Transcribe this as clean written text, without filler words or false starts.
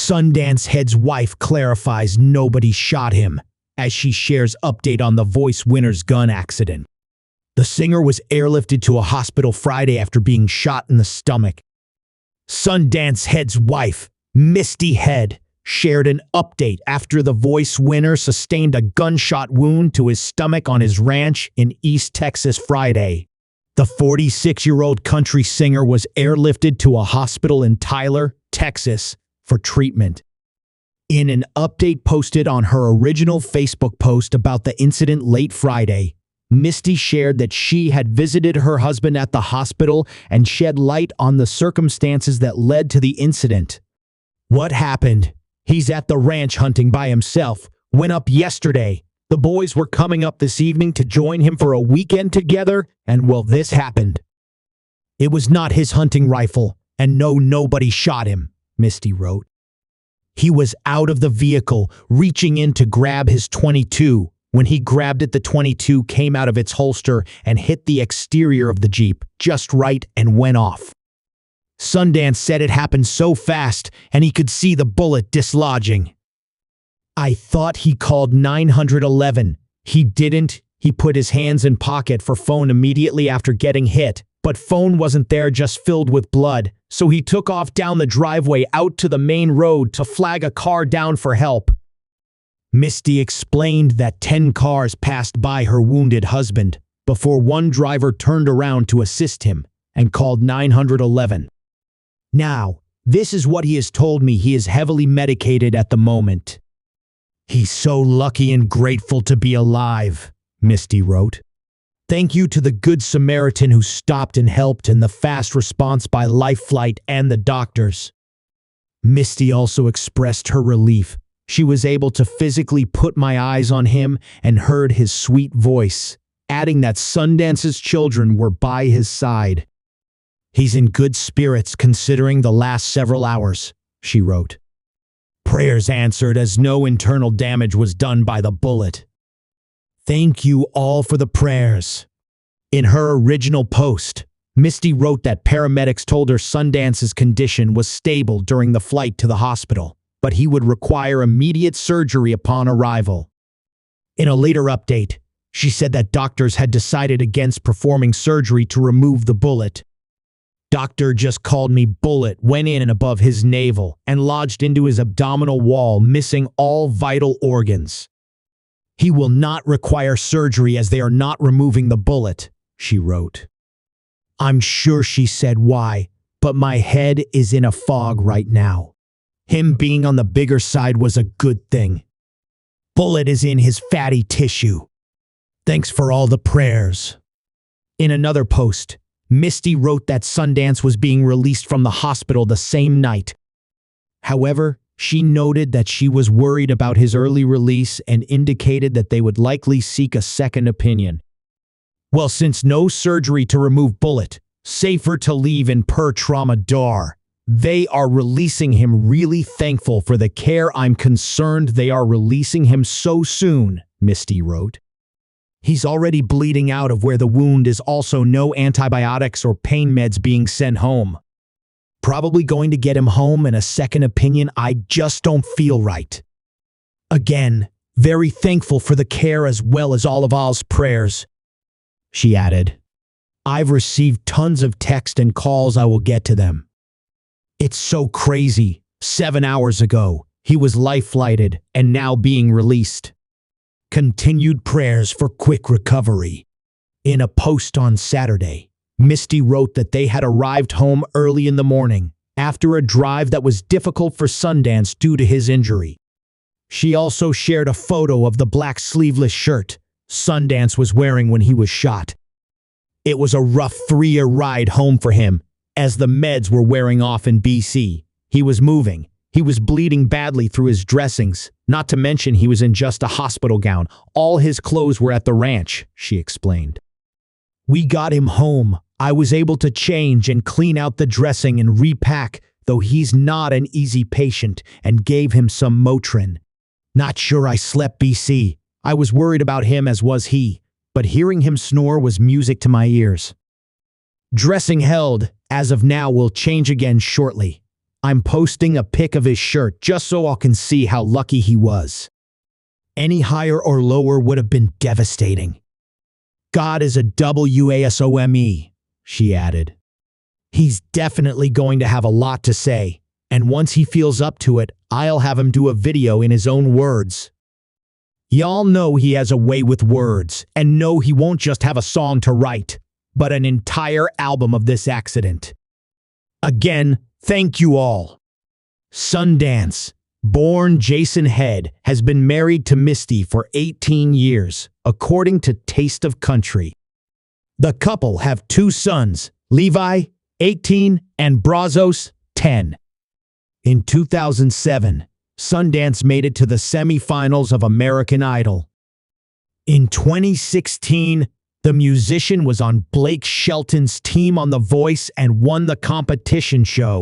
Sundance Head's wife clarifies nobody shot him as she shares update on the Voice winner's gun accident. The singer was airlifted to a hospital Friday after being shot in the stomach. Sundance Head's wife, Misty Head, shared an update after the Voice winner sustained a gunshot wound to his stomach on his ranch in East Texas Friday. The 46-year-old country singer was airlifted to a hospital in Tyler, Texas, for treatment. In an update posted on her original Facebook post about the incident late Friday, Misty shared that she had visited her husband at the hospital and shed light on the circumstances that led to the incident. "What happened? He's at the ranch hunting by himself. Went up yesterday. The boys were coming up this evening to join him for a weekend together, and well, this happened. It was not his hunting rifle, and no, nobody shot him," Misty wrote. "He was out of the vehicle, reaching in to grab his .22. When he grabbed it, the .22 came out of its holster and hit the exterior of the Jeep just right and went off. Sundance said it happened so fast and he could see the bullet dislodging. I thought he called 911. He didn't. He put his hands in pocket for phone immediately after getting hit, but phone wasn't there, just filled with blood. So he took off down the driveway out to the main road to flag a car down for help." Misty explained that 10 cars passed by her wounded husband before one driver turned around to assist him and called 911. "Now, this is what he has told me. He is heavily medicated at the moment. He's so lucky and grateful to be alive," Misty wrote. "Thank you to the Good Samaritan who stopped and helped, and the fast response by Life Flight and the doctors." Misty also expressed her relief. "She was able to physically put my eyes on him and heard his sweet voice," adding that Sundance's children were by his side. "He's in good spirits considering the last several hours," she wrote. "Prayers answered as no internal damage was done by the bullet. Thank you all for the prayers." In her original post, Misty wrote that paramedics told her Sundance's condition was stable during the flight to the hospital, but he would require immediate surgery upon arrival. In a later update, she said that doctors had decided against performing surgery to remove the bullet. "Doctor just called me bullet went in and above his navel and lodged into his abdominal wall, missing all vital organs. He will not require surgery as they are not removing the bullet," she wrote. "I'm sure she said why, but my head is in a fog right now. Him being on the bigger side was a good thing. Bullet is in his fatty tissue. Thanks for all the prayers." In another post, Misty wrote that Sundance was being released from the hospital the same night. However, she noted that she was worried about his early release and indicated that they would likely seek a second opinion. "Well, since no surgery to remove bullet, safer to leave in per trauma door. They are releasing him. Really thankful for the care. I'm concerned they are releasing him so soon," Misty wrote. "He's already bleeding out of where the wound is. Also no antibiotics or pain meds being sent home. Probably going to get him home in a second opinion. I just don't feel right. Again, very thankful for the care as well as all of all's prayers," she added. "I've received tons of text and calls. I will get to them. It's so crazy. 7 hours ago, he was life-flighted and now being released. Continued prayers for quick recovery." In a post on Saturday, Misty wrote that they had arrived home early in the morning after a drive that was difficult for Sundance due to his injury. She also shared a photo of the black sleeveless shirt Sundance was wearing when he was shot. It was a rough 3-year ride home for him, as the meds were wearing off in BC. He was moving. He was bleeding badly through his dressings, not to mention he was in just a hospital gown. All his clothes were at the ranch, she explained. "We got him home. I was able to change and clean out the dressing and repack, though he's not an easy patient, and gave him some Motrin. Not sure I slept BC. I was worried about him as was he, but hearing him snore was music to my ears. Dressing held, as of now will change again shortly. I'm posting a pic of his shirt just so I can see how lucky he was. Any higher or lower would have been devastating. God is a WASOME, she added. He's definitely going to have a lot to say, and once he feels up to it, I'll have him do a video in his own words. Y'all know he has a way with words, and know he won't just have a song to write, but an entire album of this accident. Again, thank you all. Sundance, born Jason Head, has been married to Misty for 18 years, according to Taste of Country. The couple have 2 sons, Levi, 18, and Brazos, 10. In 2007, Sundance made it to the semifinals of American Idol. In 2016, the musician was on Blake Shelton's team on The Voice and won the competition show,